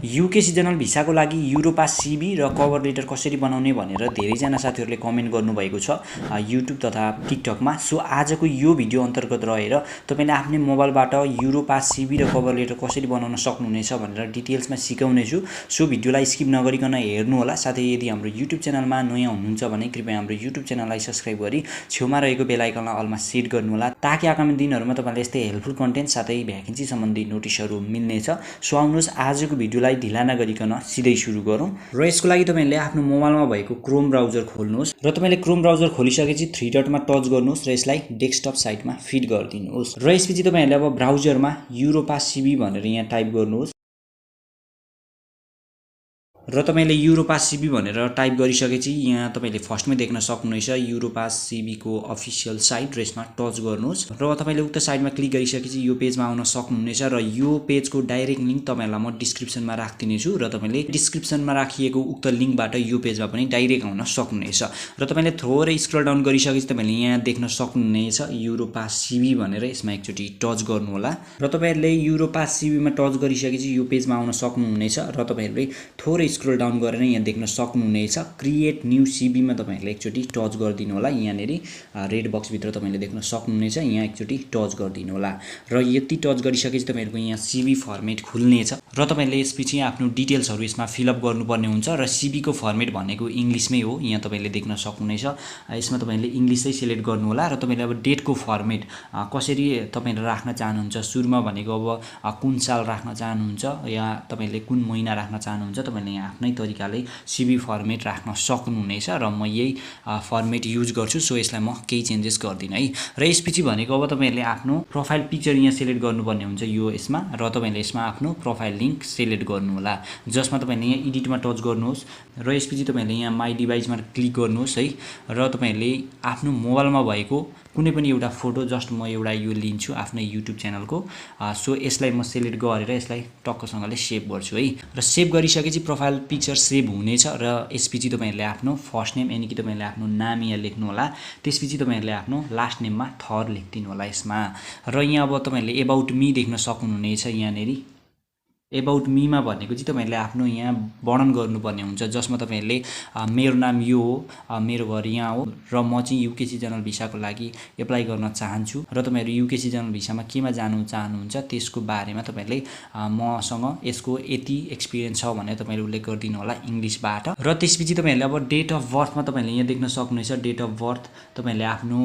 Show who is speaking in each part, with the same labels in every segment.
Speaker 1: UK seasonal भिसाको लागि युरोपास CV र cover letter कसरी बनाउने भनेर धेरैजना साथीहरूले कमेन्ट गर्नुभएको छ युट्युब तथा टिकटकमा। सो आजको यो भिडियो अन्तर्गत रहेर तपाईले आफ्नै मोबाइलबाट युरोपास सिभी र कभर लेटर कसरी बनाउन सक्नुहुनेछ भनेर डिटेल्समा सिकाउनेछु। सो भिडियोलाई स्किप नगरिकन हेर्नु होला। साथै यदि हाम्रो युट्युब च्यानलमा नयाँ हुनुहुन्छ भने कृपया हाम्रो युट्युब च्यानललाई सब्स्क्राइब गरी छेउमा रहेको बेल आइकनलाई अलमा सेट गर्नु होला, ताकि आगामी दिनहरुमा तपाईलाई यस्तै हेल्पफुल कन्टेन्ट साथै भ्याकेन्सी सम्बन्धी नोटिसहरु मिल्नेछ। सो आउनुहोस् आजको भिडियोलाई ढिला नगरिकन सिधै सुरु गरौँ। र यसको लागि तपाईले आफ्नो मोबाइलमा भएको क्रोम ब्राउजर खोल्नुहोस् र तपाईले क्रोम ब्राउजर खोलिसकेपछि 3 डटमा टच गर्नुहोस् र यसलाई डेस्कटप साइटमा फिट गरिदिनुहोस्। र यसपछि तपाईहरुले अब ब्राउजरमा युरोपास सिभी भनेर यहाँ टाइप गर्नुहोस् र तपाईले युरोपास सिभी भनेर टाइप गरिसकेपछि यहाँ तपाईले फर्स्टमै देख्न सक्नुहुनेछ युरोपास सिभी को अफिसियल साइट। र यसमा टच गर्नुहोस् र तपाईले उक्त साइटमा क्लिक गरिसकेपछि यो पेजमा आउन सक्नुहुनेछ र यो पेजको डाइरेक्ट लिंक तपाईहरुलाई म डिस्क्रिप्सनमा राख्दिनेछु र तपाईले डिस्क्रिप्सनमा राखिएको उक्त लिंकबाट यो पेजमा पनि डाइरेक्ट आउन सक्नुहुनेछ। र तपाईले थोरै स्क्रल डाउन गरिसकेपछि तपाईले यहाँ देख्न सक्नुहुनेछ युरोपास सिभी भनेर, यसमा एकचोटी टच गर्नु होला र तपाईहरुले युरोपास सिभीमा टच गरिसकेपछि यो पेजमा आउन सक्नुहुनेछ र तपाईहरुले थोरै स्क्रल डाउन गरेर यहाँ देख्न सक्नुहुनेछ क्रिएट न्यू सिभी मा तपाईहरुले एकचोटी टच गर्दिनु होला। यहाँनेरि रेड बक्स भित्र तपाईले देख्न सक्नुहुनेछ, यहाँ एकचोटी टच गर्दिनु होला र यति टच गरिसकेपछि तपाईहरुको यहाँ सिभी फर्मेट खुल्नेछ र तपाईले यसपछि आफ्नो डिटेल्सहरु यसमा फिलअप गर्नुपर्ने हुन्छ र सिभी को फर्मेट भनेको इंग्लिशमै हो। यहाँ तपाईले देख्न सक्नुहुनेछ, यसमा तपाईले इंग्लिशै सिलेक्ट गर्नु होला र तपाईले अब डेट को फर्मेट कसरी तपाईले राख्न चाहनुहुन्छ, सुरुमा भनेको अब कुन साल राख्न चाहनुहुन्छ या तपाईले कुन महिना राख्न चाहनुहुन्छ, तपाईले यहाँ आफ्नै तरिकाले सिभी फर्मेट राख्न सक्नुहुनेछ र म यही फर्मेट युज गर्छु। सो यसलाई म केही चेन्जेस गर्दिन है। र यसपछि भनेको अब तपाईहरुले आफ्नो प्रोफाइल पिक्चर यहाँ सिलेक्ट गर्नुपर्ने हुन्छ यो यसमा र तपाईले यसमा आफ्नो प्रोफाइल लिंक सिलेक्ट गर्नु होला, जसमा तपाईले यहाँ एडिटमा टच गर्नुहोस् र यसपछि तपाईले यहाँ माई डिभाइसमा क्लिक गर्नुहोस् है र तपाईहरुले आफ्नो मोबाइलमा भएको कुनै पनि एउटा फोटो, जस्ट म एउटा यो लिन्छु आफ्नै युट्युब च्यानलको। सो यसलाई म सिलेक्ट गरेर यसलाई टक्कसँगले सेभ गर्छु है र सेभ गरिसकेपछि प्रोफाइल पिक्चर सेभ हुनेछ र यसपछि तपाईहरुले आफ्नो फर्स्ट नेम यानी कि तपाईहरुले आफ्नो नाम यहाँ लेख्नु होला, त्यसपछि तपाईहरुले आफ्नो लास्ट नेममा थर लेख्दिनु होला यसमा। र यहाँ अब तपाईहरुले अबाउट मी देख्न सक्नुहुनेछ, यहाँनेरि अबाउट मी मा भनेको चाहिँ तपाईहरुले आफ्नो यहाँ वर्णन गर्नुपर्ने हुन्छ, जसमा तपाईहरुले मेरो नाम यो हो, मेरो घर यहाँ हो र म चाहिँ युके सिजनल भिसाको लागि एप्लाई गर्न चाहन्छु र तपाईहरु युके सिजनल भिसामा केमा जानु चाहनुहुन्छ त्यसको बारेमा तपाईहरुले मसँग यसको यति एक्सपिरियन्स छ भनेर तपाईहरुले उल्लेख गर्दिनु होला इंग्लिशबाट। र त्यसपछि तपाईहरुले अब डेट अफ बर्थमा तपाईहरुले यहाँ देख्न सक्नुहुनेछ, डेट अफ बर्थ तपाईहरुले आफ्नो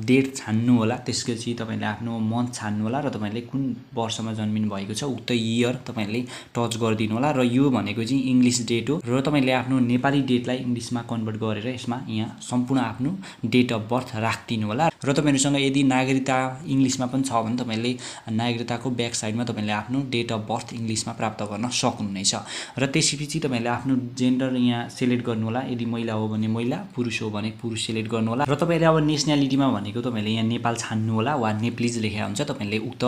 Speaker 1: डेट छान्नु होला, त्यसपछि तपाईहरुले आफ्नो मन्थ छान्नु होला र तपाईहरुले कुन वर्षमा जन्मिनु भएको छ उक्त इयर टच गरिदिनु होला र यो भनेको चाहिँ इंग्लिश डेट हो र तपाईले आफ्नो नेपाली डेटलाई इंग्लिशमा कन्भर्ट गरेर यसमा यहाँ सम्पूर्ण आफ्नो डेट अफ बर्थ राख्दिनु होला। र तपाईहरुसँग यदि नागरिकता इंग्लिशमा पनि छ भने तपाईले नागरिकताको ब्याक साइडमा तपाईले आफ्नो डेट अफ बर्थ इंग्लिशमा प्राप्त गर्न सक्नुहुनेछ र त्यसपछि तपाईले आफ्नो जेन्डर यहाँ सिलेक्ट गर्नु होला, यदि महिला हो भने महिला, पुरुष हो भने पुरुष सिलेक्ट गर्नु होला र तपाईले अब नेशनलिटीमा भनेको तपाईले यहाँ नेपाल छान्नु होला वा नेप्लिज लेखेको हुन्छ, तपाईले उक्त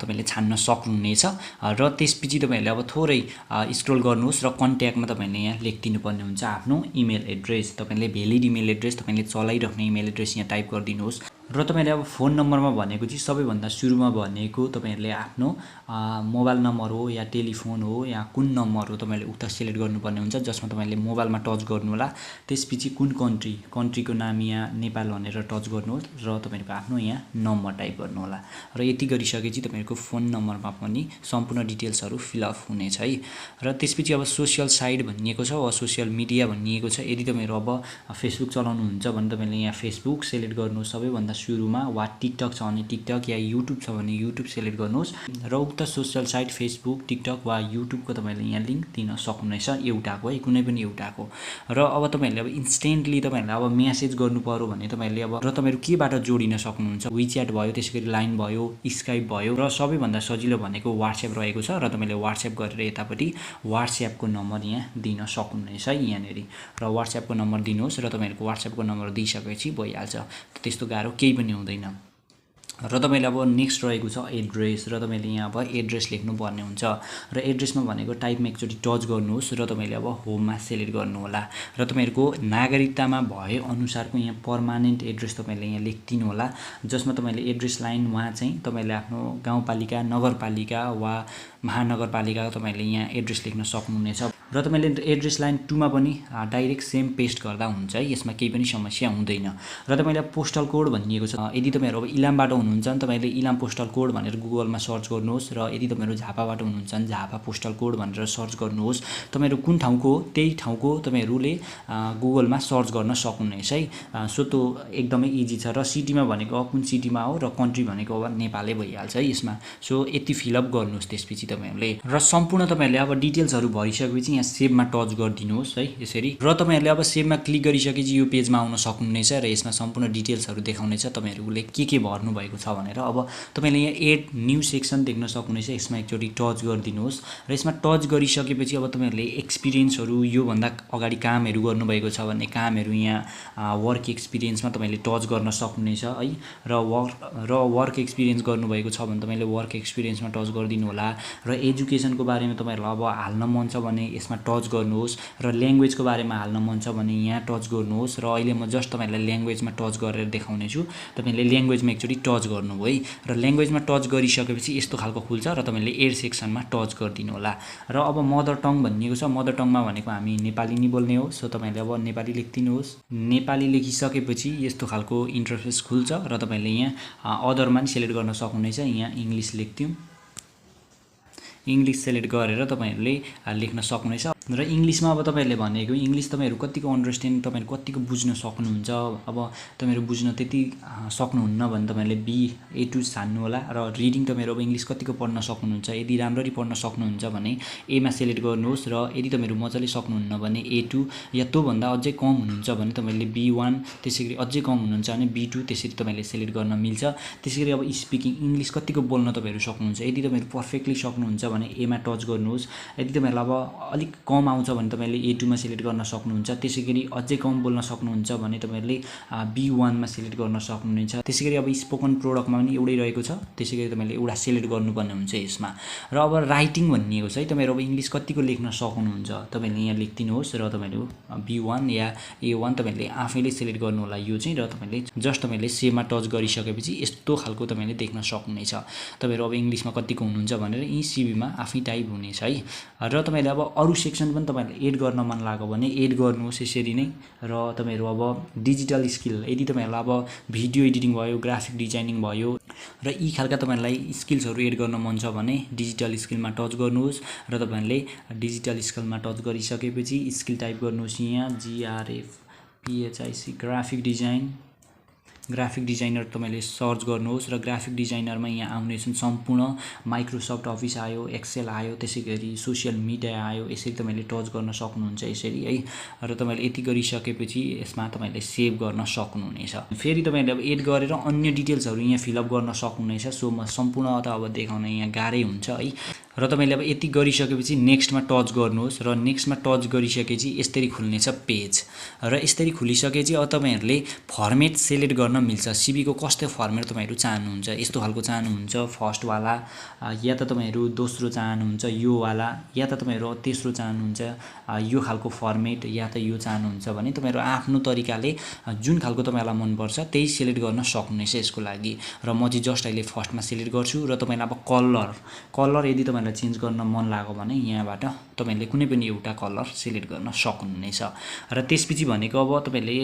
Speaker 1: तपाईले छान्न सक्नुहुनेछ र त्यसपछि तपाईहरुले अब थोरै स्क्रोल गर्नुहोस् र कन्ट्याक्टमा तपाईले यहाँ लेखिदिनु पर्ने हुन्छ आफ्नो इमेल एड्रेस, तपाईले भ्यालिड इमेल एड्रेस तपाईले चलाइराख्ने इमेल एड्रेस यहाँ टाइप गरिदिनुहोस् र तपाईले अब फोन नम्बरमा भनेको चाहिँ सबैभन्दा सुरुमा भनेको तपाईहरुले आफ्नो मोबाइल नम्बर हो या टेलिफोन हो या कुन नम्बर हो तपाईले उक्त सिलेक्ट गर्नुपर्ने हुन्छ, जसमा तपाईले मोबाइलमा टच गर्नु होला, त्यसपछि कुन कन्ट्रीको नाम यहाँ नेपाल भनेर टच गर्नुहोस् र तपाईहरुको आफ्नो यहाँ नम्बर टाइप गर्नु होला र यति गरिसकेपछि तपाईहरुको फोन नम्बरमा पनि सम्पूर्ण डिटेल्सहरु फिलअप हुनेछ है। र त्यसपछि अब सोशल साइट भनिएको छ वा सोशल मिडिया भनिएको छ, यदि तपाईहरु अब फेसबुक चलाउनुहुन्छ भने तपाईले यहाँ फेसबुक सिलेक्ट गर्नुहोस् सबैभन्दा सुरुमा, वा टिकटक छ भने टिकटक या युट्युब छ भने युट्युब सिलेक्ट गर्नुहोस् र उक्त सोशल साइट फेसबुक, टिकटक वा युट्युबको तपाईले यहाँ लिंक दिन सक्नुहुनेछ एउटाको है, कुनै पनि एउटाको। र अब तपाईहरुले अब इन्स्टेन्टली तपाईहरुले अब मेसेज गर्नु पर्यो भने तपाईहरुले अब र तपाईहरु केबाट जोडिन सक्नुहुन्छ, WeChat भयो, त्यसैगरी लाइन भयो, स्काइप भयो र सबैभन्दा सजिलो भनेको WhatsApp रहेको छ र तपाईले WhatsApp गरेर यतापट्टि WhatsApp को नम्बर यहाँ दिन सक्नुहुनेछ है यहाँनेरि र WhatsApp को नम्बर दिनुहोस् र तपाईहरुको WhatsApp को नम्बर दिइसकेपछि भइहाल्छ, त्यस्तो गाह्रो केही पनि हुँदैन। र तपाईले अब नेक्स्ट रहेको छ एड्रेस र तपाईले यहाँ अब एड्रेस लेख्नुपर्ने हुन्छ र एड्रेसमा भनेको टाइपमा एकचोटि टच गर्नुहोस् र तपाईले अब होममा सेलेक्ट गर्नु होला र तपाईहरुको नागरिकतामा भए अनुसारको यहाँ पर्मानेन्ट एड्रेस तपाईले यहाँ लेख्दिनु होला जसमा तपाईले एड्रेस लाइन वहाँ चाहिँ तपाईले आफ्नो गाउँपालिका नगरपालिका वा महानगरपालिकाको तपाईले यहाँ एड्रेस लेख्न सक्नुहुनेछ र तपाईले एड्रेस लाइन 2 मा पनि डाइरेक्ट सेम पेस्ट गर्दा हुन्छ है यसमा केही पनि समस्या हुँदैन र तपाईले पोस्टल कोड भनिएको छ यदि तपाईहरु अब इलामबाट हुनुहुन्छ भने तपाईले इलाम पोस्टल कोड भनेर गुगलमा सर्च गर्नुहोस् र यदि तपाईहरु झापाबाट हुनुहुन्छ भने झापा पोस्टल कोड भनेर सर्च गर्नुहोस् तपाईहरु कुन ठाउँको त्यही ठाउँको तपाईहरुले गुगलमा सर्च गर्न सक्नुहुनेछ है सो त्यो एकदमै इजी छ र सिटीमा भनेको कुन सिटीमा हो र कन्ट्री भनेको अब नेपालै भइहाल्छ है यसमा सो यति फिलअप गर्नुहोस् त्यसपछि तपाईहरुले र सम्पूर्ण तपाईहरुले अब डिटेल्सहरु भरिसकेपछि यहाँ सेभमा टच गरिदिनुहोस् है यसरी र तपाईहरुले अब सेभमा क्लिक गरिसकेपछि यो पेजमा आउन सक्नुहुनेछ र यसमा सम्पूर्ण डिटेल्सहरु देखाउनेछ तपाईहरुले के भर्नु भएको छ भनेर अब तपाईले यहाँ एड न्यू सेक्सन देख्न सक्नुहुनेछ यसमा एकचोटी टच गरिदिनुहोस् र यसमा टच गरिसकेपछि अब तपाईहरुले एक्सपिरियन्सहरु यो भन्दा अगाडि कामहरु गर्नु भएको छ भने कामहरु यहाँ वर्क एक्सपिरियन्समा तपाईले टच गर्न सक्नुहुनेछ है र वर्क एक्सपिरियन्स गर्नु भएको छ भने तपाईले वर्क एक्सपिरियन्समा टच गरिदिनु होला र एजुकेसनको बारेमा तपाईहरुलाई अब हाल्न मन छ भने यसमा टच गर्नुहोस् र ल्याङ्ग्वेजको बारेमा हाल्न मन छ भने यहाँ टच गर्नुहोस् र अहिले म जस्ट तपाईहरुलाई ल्याङ्ग्वेजमा टच गरेर देखाउने छु तपाईले ल्याङ्ग्वेजमा एकचोटी टच गर्नुभयो है र ल्याङ्ग्वेजमा टच गरिसकेपछि यस्तो खालको खुल्छ र तपाईले एड सेक्सनमा टच गरिदिनु होला र अब मदर टङ भनिएको छ मदर टङमा भनेको हामी नेपाली नै बोल्ने हो सो तपाईले अब नेपाली लेख्दिनुहोस् नेपाली लेखिसकेपछि यस्तो खालको इन्टरफेस खुल्छ र तपाईले यहाँ अदरमा नि सेलेक्ट गर्न सक्नुहुनेछ यहाँ इंग्लिश लेख्दियौ इंग्लिश सेलेक्ट गरेर तपाईहरुले लेख्न सक्नुहुनेछ र इंग्लिशमा अब तपाईहरुले भनेको इंग्लिश तपाईहरु कतिको अन्डरस्ट्यान्ड तपाईहरु कतिको बुझ्न सक्नुहुन्छ अब तपाईहरु बुझ्न त्यति सक्नुहुन्न भने तपाईहरुले बी A2 छान्नु होला र रिडिङ तपाईहरु अब इंग्लिश कतिको पढ्न सक्नुहुन्छ यदि राम्ररी पढ्न सक्नुहुन्छ भने ए मा सेलेक्ट गर्नुहोस् र यदि तपाईहरु मजाले सक्नुहुन्न भने A2 या त्यो भन्दा अझै कम हुनुहुन्छ भने तपाईहरुले B1 त्यसैगरी अझै कम हुनुहुन्छ भने B2 त्यसरी तपाईहरुले सेलेक्ट गर्न मिल्छ त्यसैगरी अब स्पिकिङ इंग्लिश कतिको बोल्न तपाईहरु सक्नुहुन्छ यदि तपाईहरु पर्फेक्टली सक्नुहुन्छ भने ए मा टच गर्नुहोस् यदि तपाईहरुलाई अब अलिक कम आउँछ भने तपाईले A2 मा सेलेक्ट गर्न सक्नुहुन्छ त्यसैगरी अझै कम बोल्न सक्नुहुन्छ भने तपाईहरुले B1 मा सेलेक्ट गर्न सक्नुहुन्छ त्यसैगरी अब स्पोकन प्रोडक्टमा पनि एउटै रहेको छ त्यसैगरी तपाईले एउटा सेलेक्ट गर्नुपर्ने हुन्छ यसमा र अब राइटिङ भनिएको छ है तपाईहरु अब इंग्लिश कतिको लेख्न सक्नुहुन्छ तपाईले यहाँ लेख्दिनुहोस् र तपाईहरु B1 या A1 तपाईले आफैले सेलेक्ट गर्नु होला यो चाहिँ र तपाईले जस्ट तपाईले सेभमा टच गरिसकेपछि यस्तो खालको तपाईले देख्न सक्नुहुनेछ तपाईहरु अब इंग्लिशमा कतिको हुनुहुन्छ भनेर यी सीभीमा आफै टाइप हुनेछ है र तपाईले अब अरु सेक्सन पनि तपाईहरुले एड गर्न मन लाग्यो भने एड गर्नुहोस् यसरी नै र तपाईहरु अब डिजिटल स्किल यदि तपाईहरुलाई अब भिडियो एडिटिङ भयो ग्राफिक डिजाइनिङ भयो र यी खालका तपाईहरुलाई स्किल्सहरु एड गर्न मन छ भने डिजिटल स्किलमा टच गर्नुहोस् र तपाईहरुले डिजिटल स्किलमा टच गरिसकेपछि स्किल टाइप गर्नुहोस् यहाँ GRAFPHIC ग्राफिक डिजाइनर तपाईले सर्च गर्नुहोस् र ग्राफिक डिजाइनरमा यहाँ आउने छन् सम्पूर्ण माइक्रोसफ्ट अफिस आयो एक्सेल आयो त्यसैगरी सोशल मिडिया आयो यसरी तपाईले टच गर्न सक्नुहुन्छ यसरी है र तपाईले यति गरिसकेपछि यसमा तपाईले सेभ गर्न सक्नुहुनेछ फेरि तपाईले अब एड गरेर अन्य डिटेल्सहरु यहाँ फिलअप गर्न सक्नुहुनेछ सो म सम्पूर्ण त अब देखाउन यहाँ गाह्रै हुन्छ है र तपाईले अब यति गरिसकेपछि नेक्स्टमा टच गर्नुहोस् र नेक्स्टमा टच गरिसकेपछि यसरी खुल्नेछ पेज र यसरी खुलिसकेपछि अब तपाईहरुले फर्मेट सेलेक्ट गर्न मिल्छ सीवी को कस्तो फर्मेट तपाईहरु चाहनुहुन्छ यस्तो खालको चाहनुहुन्छ फर्स्ट वाला या त तपाईहरु दोस्रो चाहनुहुन्छ यो वाला या त तपाईहरु तेस्रो चाहनुहुन्छ यो खालको फर्मेट या त यो चाहनुहुन्छ भने तपाईहरु आफ्नो तरिकाले जुन खालको तपाईलाई मन पर्छ त्यही सेलेक्ट गर्न सक्नुहुनेछ यसको लागि र म चाहिँ जस्ट अहिले फर्स्टमा सेलेक्ट गर्छु र तपाईलाई अब कलर यदि तपाईलाई चेन्ज गर्न मन लाग्यो भने यहाँबाट तपाईले कुनै पनि एउटा कलर सेलेक्ट गर्न सक्नुहुनेछ र त्यसपछि भनेको अब तपाईले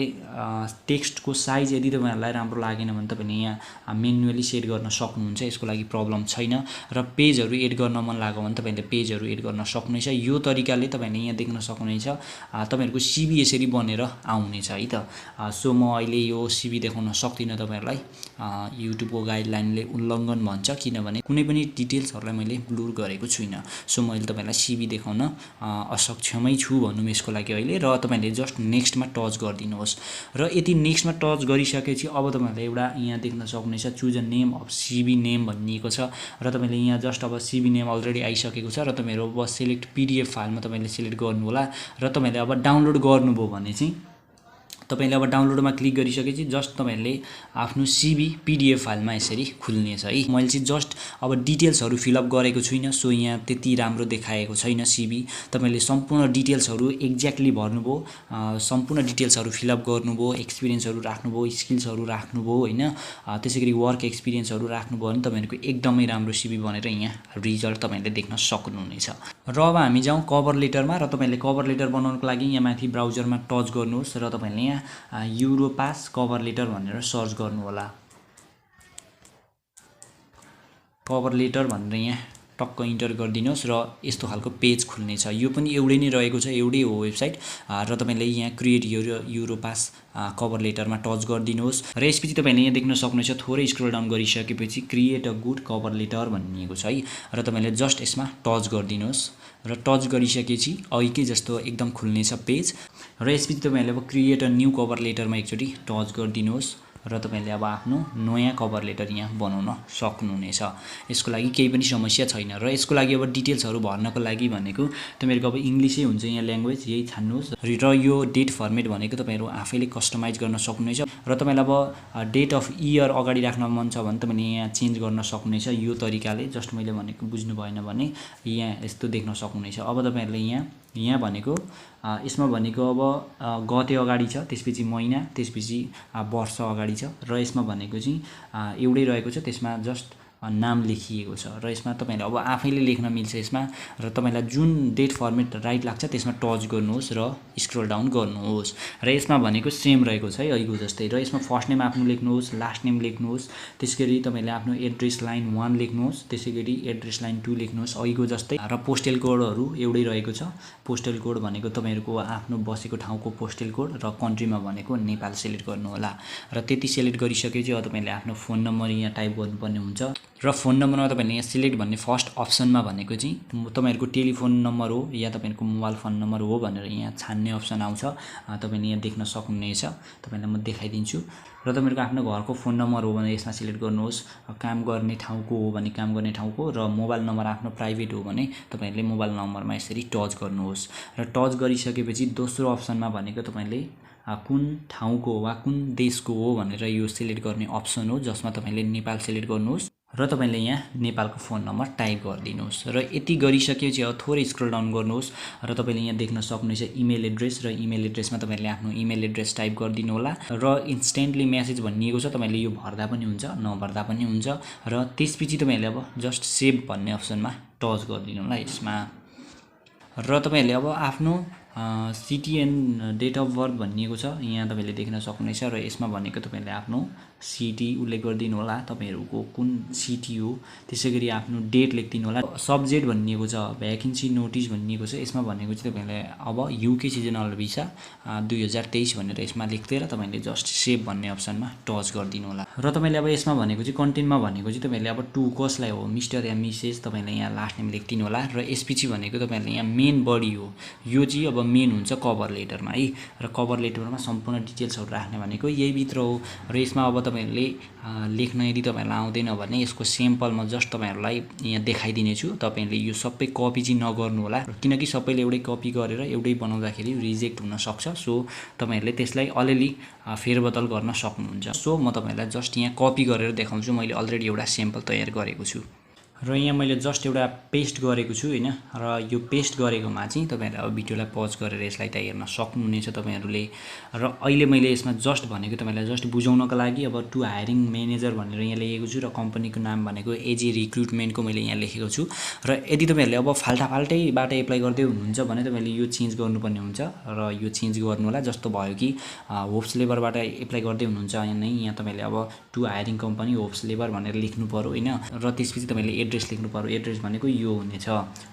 Speaker 1: टेक्स्टको साइज यदि तपाईहरुलाई राम्रो लागेन भने तपाईले यहाँ म्यानुअली सेट गर्न सक्नुहुन्छ यसको लागि प्रब्लम छैन र पेजहरु एड गर्न मन लाग्यो भने तपाईले पेजहरु एड गर्न सक्नुहुनेछ यो तरिकाले तपाईले यहाँ देख्न सक्नुहुनेछ तपाईहरुको सीवी यसरी बनेर आउनेछ है त सो म अहिले यो सीवी देखाउन सक्दिन तपाईहरुलाई युट्युबको गाइडलाइनले उल्लङ्घन भन्छ किनभने कुनै पनि डिटेल्सहरुलाई मैले ब्लर गरेको छैन सो मैले तपाईलाई सीवी देखाउन असक्षमै छु भन्नु यसको लागि अहिले र तपाईले जस्ट नेक्स्टमा टच गरिदिनुहोस् र यति नेक्स्टमा टच गरिसकेपछि अब तपाईहरुले एउटा यहाँ देख्न सक्नुहुनेछ choose a name of CV name भनिएको छ र तपाईले यहाँ जस्ट अब सीवी नेम अलरेडी आइसकेको छ र तपाईहरु अब सेलेक्ट पीडीएफ फाइलमा तपाईले सेलेक्ट गर्नु होला र तपाईले अब डाउनलोड गर्नुभयो भने चाहिँ तपाईले अब डाउनलोडमा क्लिक गरिसकेपछि जस्ट तपाईहरुले आफ्नो सीवी पीडीएफ फाइलमा यसरी खुल्नेछ है। मैले चाहिँ जस्ट अब डिटेल्सहरु फिल अप गरेको छुइनँ, सो यहाँ त्यति राम्रो देखाएको छैन सीवी। तपाईले सम्पूर्ण डिटेल्सहरु एक्ज्याक्टली भर्नुभयो, सम्पूर्ण डिटेल्सहरु फिल अप गर्नुभयो, एक्सपिरियन्सहरु राख्नुभयो, स्किल्सहरु राख्नुभयो हैन, त्यसैगरी वर्क एक्सपिरियन्सहरु राख्नुभयो भने तपाईहरुको एकदमै राम्रो सीवी बनेर यहाँ रिजल्ट तपाईले देख्न सक्नुहुनेछ। र अब हामी जाउँ कभर लेटरमा। र तपाईले कभर लेटर बनाउनको लागि यहाँ माथि ब्राउजरमा टच गर्नुहोस् र तपाईले यहाँ युरोपास कभर लेटर भनेर सर्च गर्नु होला। कभर लेटर भनेर यहाँ टक्क इन्टर गरिदिनुहोस् र यस्तो खालको पेज खुल्नेछ। यो पनि एउटै नै रहेको छ, एउटै हो वेबसाइट। र तपाईले यहाँ क्रिएट युरोपास कभर लेटरमा टच गरिदिनुहोस् र यसपछि तपाईले यहाँ देख्न सक्नुहुन्छ थोरै स्क्रोल डाउन गरिसकेपछि create a good cover letter भनिएको छ है। र तपाईले जस्ट यसमा टच गरिदिनुहोस् र टच गरिसकेपछि अघिकै जस्तो एकदम खुल्नेछ पेज। र यसपछि तपाईले अब क्रिएट अ न्यू कभर लेटरमा एकचोटी टच गरिदिनुहोस् र तपाईले अब आफ्नो नयाँ कभर लेटर यहाँ बनाउन सक्नुहुनेछ। यसको लागि केही पनि समस्या छैन। र यसको लागि अब डिटेल्सहरु भर्नको लागि भनेको तपाईहरुको अब इंग्लिशै हुन्छ, यहाँ ल्याङ्ग्वेज यही छान्नुहोस् र यो डेट फर्मेट भनेको तपाईहरु आफैले कस्टमाइज गर्न सक्नुहुनेछ। र तपाईलाई अब डेट अफ इयर अगाडि राख्न मन छ भने तपाईले यहाँ चेन्ज गर्न सक्नुहुनेछ यो तरिकाले। जस्ट मैले भनेको बुझ्नु भएन भने यहाँ यस्तो देख्न सक्नुहुनेछ। अब तपाईहरुले यहाँ भनेको यसमा भनेको अब गते अगाडि छ, त्यसपछि महिना, त्यसपछि वर्ष अगाडि छ र यसमा भनेको चाहिँ एउटै रहेको छ, त्यसमा जस्ट नाम लेखिएको छ र यसमा तपाईले अब आफैले लेख्न मिल्छ यसमा। र तपाईलाई जुन डेट फर्मेट राइट लाग्छ त्यसमा टच गर्नुहोस् र स्क्रोल डाउन गर्नुहोस् र यसमा भनेको सेम रहेको छ है अहिलेको जस्तै। र यसमा फर्स्ट नेम आफ्नो लेख्नुहोस्, लास्ट नेम लेख्नुहोस्, त्यसैगरी तपाईले आफ्नो एड्रेस लाइन 1 लेख्नुहोस्, त्यसैगरी एड्रेस लाइन 2 लेख्नुहोस् अहिलेको जस्तै। र पोस्टल कोडहरु एउटै रहेको छ। पोस्टल कोड भनेको तपाईहरुको आफ्नो बसेको ठाउँको पोस्टल कोड र कन्ट्रीमा भनेको नेपाल सिलेक्ट गर्नु होला। र त्यति सिलेक्ट गरिसकेपछि अब तपाईले आफ्नो फोन नम्बर यहाँ टाइप गर्नुपर्ने हुन्छ। र फोन नम्बरमा तपाईले यहाँ सिलेक्ट भन्ने फर्स्ट अप्सनमा भनेको चाहिँ तपाईहरुको टेलिफोन नम्बर हो या तपाईहरुको मोबाइल फोन नम्बर हो भनेर यहाँ छान्ने अप्सन आउँछ। तपाईले यहाँ देख्न सक्नुहुनेछ, तपाईलाई म देखाइदिन्छु। र तपाईहरुको आफ्नो घरको फोन नम्बर हो भने यसमा सिलेक्ट गर्नुहोस्, काम गर्ने ठाउँको हो भने काम गर्ने ठाउँको, र मोबाइल नम्बर आफ्नो प्राइभेट हो भने तपाईहरुले मोबाइल नम्बरमा यसरी टच गर्नुहोस्। र टच गरिसकेपछि दोस्रो अप्सनमा भनेको तपाईले कुन ठाउँको वा कुन देशको हो भनेर यो सिलेक्ट गर्ने अप्सन हो, जसमा तपाईले नेपाल सिलेक्ट गर्नुहोस् र तपाईले यहाँ नेपालको फोन नम्बर टाइप गरिदिनुहोस्। र यति गरिसकेपछि अब थोरै स्क्रोल डाउन गर्नुहोस् र तपाईले यहाँ देख्न सक्नुहुनेछ इमेल एड्रेस, र इमेल एड्रेसमा तपाईले आफ्नो इमेल एड्रेस टाइप गरिदिनु होला। र इन्स्ट्यान्टली मेसेज भनिएको छ, तपाईले यो भर्दा पनि हुन्छ नभर्दा पनि हुन्छ। र त्यसपछि तपाईले अब जस्ट सेभ भन्ने अप्सनमा टच गरिदिनु होला यसमा। र तपाईले अब आफ्नो city and date of birth भनिएको छ, यहाँ तपाईले देख्न सक्नुहुनेछ। र यसमा भनेको तपाईले आफ्नो सिटी उल्लेख गरिदिनु होला, तपाईहरुको कुन सिटी हो, त्यसैगरी आफ्नो डेट लेखिदिनु होला। सब्जेक्ट भनिएको छ, भ्याकेन्सी नोटिस भनिएको छ, यसमा भनेको चाहिँ तपाईले अब युके सिजनल भिसा 2023 भनेर यसमा लेख्दै र तपाईले जस्ट सेभ भन्ने अप्सनमा टच गरिदिनु होला। र तपाईले अब यसमा भनेको चाहिँ कन्टेन्टमा भनेको चाहिँ तपाईले अब टु कसलाई हो, मिस्टर या मिसेस, तपाईले यहाँ लास्ट नेम लेखिदिनु होला। र यसपछि भनेको तपाईले यहाँ मेन बडी हो, यो चाहिँ अब मेन हुन्छ कभर लेटरमा है। र कभर लेटरमा सम्पूर्ण डिटेल्सहरु राख्ने भनेको यही भित्र हो। र यसमा अब तपाईहरुले लेख्न यदि तपाईहरुलाई आउँदैन भने यसको स्याम्पलमा जस्ट तपाईहरुलाई यहाँ देखाइदिने छु। तपाईहरुले यो सबै कपी चाहिँ नगर्नु होला, किनकि सबैले एउटै कपी गरेर एउटै बनाउँदाखेरि रिजेक्ट हुन सक्छ। सो तपाईहरुले त्यसलाई अलिअलि फेरबदल गर्न सक्नुहुन्छ। सो म तपाईहरुलाई जस्ट यहाँ कपी गरेर देखाउँछु। मैले अलरेडी एउटा स्याम्पल तयार गरेको छु र यहाँ मैले जस्ट एउटा पेस्ट गरेको छु हैन। र यो पेस्ट गरेकोमा चाहिँ तपाईहरुले अब भिडियोलाई पज गरेर यसलाई त हेर्न सक्नुहुनेछ तपाईहरुले। र अहिले मैले यसमा जस्ट भनेको तपाईहरुलाई जस्ट बुझाउनको लागि अब टु हायरिङ म्यानेजर भनेर यहाँ लेखेको छु र कम्पनीको नाम भनेको एजी रिक्रुटमेन्टको मैले यहाँ लेखेको छु। र यदि तपाईहरुले अब फाल्टाफाल्टैबाट एप्लाई गर्दै हुनुहुन्छ भने तपाईले यो चेन्ज गर्नुपर्ने हुन्छ र यो चेन्ज गर्नु होला। जस्तो भयो कि होप्स लेबरबाट एप्लाई गर्दै हुनुहुन्छ भने यहाँ तपाईले अब to hiring company hopes labour भनेर लेख्नु पर्यो हैन। र त्यसपछि तपाईले एड्रेस लेख्नु पर्यो, एड्रेस भनेको यो हुनेछ,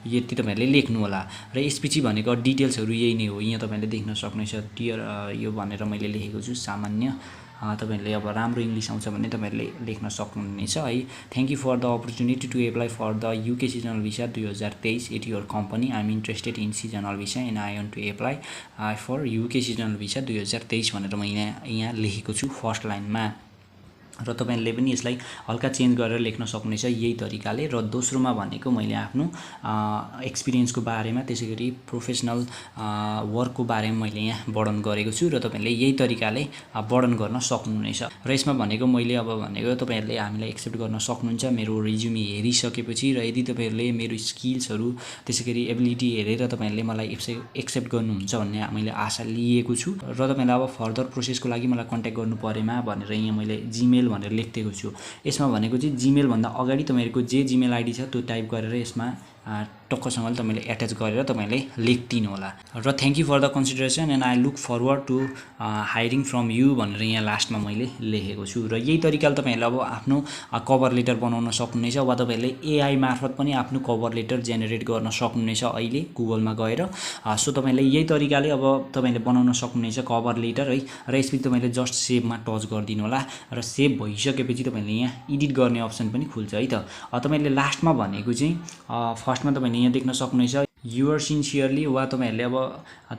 Speaker 1: यति तपाईहरुले लेख्नु होला। र यसपछि भनेको डिटेल्सहरु यही नै हो, यहाँ तपाईले देख्न सक्नुहुन्छ टियर यो भनेर मैले लेखेको छु सामान्य। तपाईहरुले अब राम्रो इंग्लिश आउँछ भने तपाईहरुले लेख्न सक्नुहुनेछ है। Thank you for the opportunity to apply for the UK seasonal visa 2023 at your company. I am interested in seasonal visa and I want to apply for UK seasonal visa 2023 भनेर म यहाँ लेखेको छु फर्स्ट लाइनमा। र तपाईहरुले पनि यसलाई हल्का चेन्ज गरेर लेख्न सक्नुहुनेछ यही तरिकाले। र दोस्रोमा भनेको मैले आफ्नो एक्सपिरियन्सको बारेमा त्यसैगरी प्रोफेसनल वर्कको बारेमा मैले यहाँ वर्णन गरेको छु र तपाईहरुले यही तरिकाले वर्णन गर्न सक्नुहुनेछ। र यसमा भनेको मैले अब भनेको तपाईहरुले हामीलाई एक्सेप्ट गर्न सक्नुहुन्छ मेरो रिज्युमे हेरिसकेपछि। र यदि तपाईहरुले मेरो स्किल्सहरु त्यसैगरी एबिलिटी हेरेर तपाईहरुले मलाई एक्सेप्ट गर्नुहुन्छ भन्ने मैले आशा लिएको छु। र तपाईहरुले अब फर्दर प्रोसेसको लागि मलाई कन्ट्याक्ट गर्नु परेमा भनेर यहाँ मैले जीमेल भनेर लेखिदिएको छु। यसमा भनेको चाहिँ जीमेल भन्दा अगाडि तपाईहरुको जे जीमेल आईडी छ त्यो टाइप गरेर यसमा टक्कसँगले तपाईले एट्याच गरेर तपाईले लेखिदिनु होला। र thank you for the consideration and I look forward to hiring from you भनेर यहाँ लास्टमा मैले लेखेको छु। र यही तरिकाले तपाईहरुले अब आफ्नो कभर लेटर बनाउन सक्नुहुनेछ वा तपाईहरुले एआई मार्फत पनि आफ्नो कभर लेटर जेनेरेट गर्न सक्नुहुनेछ अहिले गुगलमा गएर। सो तपाईहरुले यही तरिकाले अब तपाईले बनाउन सक्नुहुनेछ कभर लेटर है। र यसपछि तपाईले जस्ट सेभमा टच गरिदिनु होला र सेभ भइसकेपछि तपाईले यहाँ एडिट गर्ने अप्सन पनि खुल्छ है त। तपाईले लास्टमा भनेको चाहिँ फर्स्टमा तपाईले यहाँ देख्न सक्नुहुनेछ युअर सिन्सियरली वा तपाईहरुले अब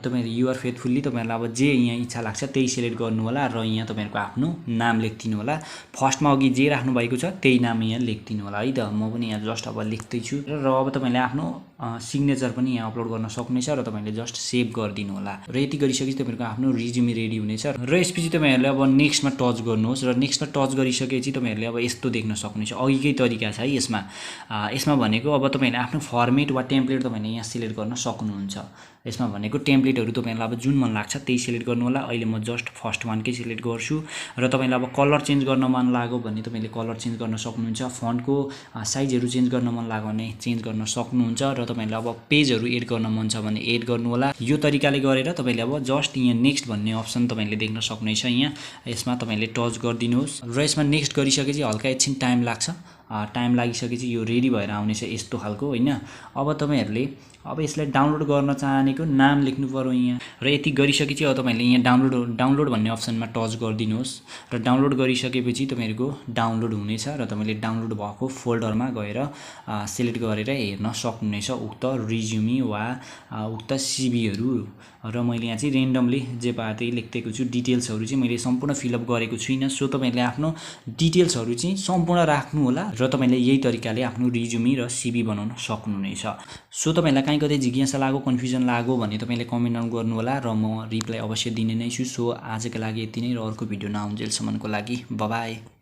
Speaker 1: तपाईहरु युअर फेथफुल्ली तपाईहरुलाई अब जे यहाँ इच्छा लाग्छ त्यही सिलेक्ट गर्नु होला र यहाँ तपाईहरुको आफ्नो नाम लेखिदिनु होला। फर्स्टमा अघि जे राख्नु भएको छ त्यही नाम यहाँ लेखिदिनु होला है त। म पनि यहाँ जस्ट अब लेख्दै छु र अब तपाईले आफ्नो सिग्नेचर पनि यहाँ अपलोड गर्न सक्नुहुनेछ र तपाईले जस्ट सेभ गरिदिनु होला। र यति गरिसकेपछि तपाईहरुको आफ्नो रिज्युमे रेडी हुनेछ। र यसपछि तपाईहरुले अब नेक्स्टमा टच गर्नुहोस् र नेक्स्टमा टच गरिसकेपछि तपाईहरुले अब यस्तो देख्न सक्नुहुनेछ अघिकै तरिका छ है यसमा। यसमा भनेको अब तपाईले आफ्नो फर्मेट वा टेम्प्लेट तपाईले यहाँ सिलेक्ट गर्न सक्नुहुन्छ। यसमा भनेको टेम्प्लेटहरु तपाईहरुलाई अब जुन मन लाग्छ त्यही सिलेक्ट गर्नु होला। अहिले म जस्ट फर्स्ट वानकै सिलेक्ट गर्छु र तपाईलाई अब कलर चेन्ज गर्न मन लाग्यो भने तपाईले कलर चेन्ज गर्न सक्नुहुन्छ। फन्टको साइजहरु चेन्ज गर्न मन लाग्यो भने चेन्ज गर्न सक्नुहुन्छ र तपाईलाई अब पेजहरु एड गर्न मन छ भने एड गर्नु होला। यो तरिकाले गरेर तपाईले अब जस्ट यहाँ नेक्स्ट भन्ने अप्सन तपाईले देख्न सक्नुहुनेछ यहाँ। यसमा तपाईले टच गरिदिनुहोस् र यसमा नेक्स्ट गरिसकेपछि हल्का एकछिन टाइम लाग्छ। टाइम लागिसकेपछि यो रेडी भएर आउनेछ यस्तो खालको हैन। अब तपाईहरुले अब यसलाई डाउनलोड गर्न चाहनेको नाम लेख्नु पर्यो यहाँ। र यति गरिसकेपछि अब तपाईले यहाँ डाउनलोड भन्ने अप्सनमा टच गरिदिनुहोस् र डाउनलोड गरिसकेपछि तपाईहरुको डाउनलोड हुनेछ र तपाईले डाउनलोड भएको फोल्डरमा गएर सिलेक्ट गरेर हेर्न सक्नुहुनेछ उक्त रिज्युमे वा उक्त सिभीहरु। र मैले यहाँ चाहिँ रेन्डमली जे पाए त्यही लेखिदिएको छु। डिटेल्सहरु चाहिँ मैले सम्पूर्ण फिलअप गरेको छुइनँ। सो तपाईले आफ्नो डिटेल्सहरु चाहिँ सम्पूर्ण राख्नु होला र तपाईले यही तरिकाले आफ्नो रिज्युमे र सिभी बनाउन सक्नुहुनेछ। सो तपाईलाई कहीं कतै जिज्ञासा लाग्यो कन्फ्युजन लाग्यो भने तपाईले कमेन्ट गर्नु होला र म रिप्लाई अवश्य दिने नै छु। सो आजको लागि यति नै र अर्को भिडियो नआउन्जेलसम्मको लागि बाइ बाइ।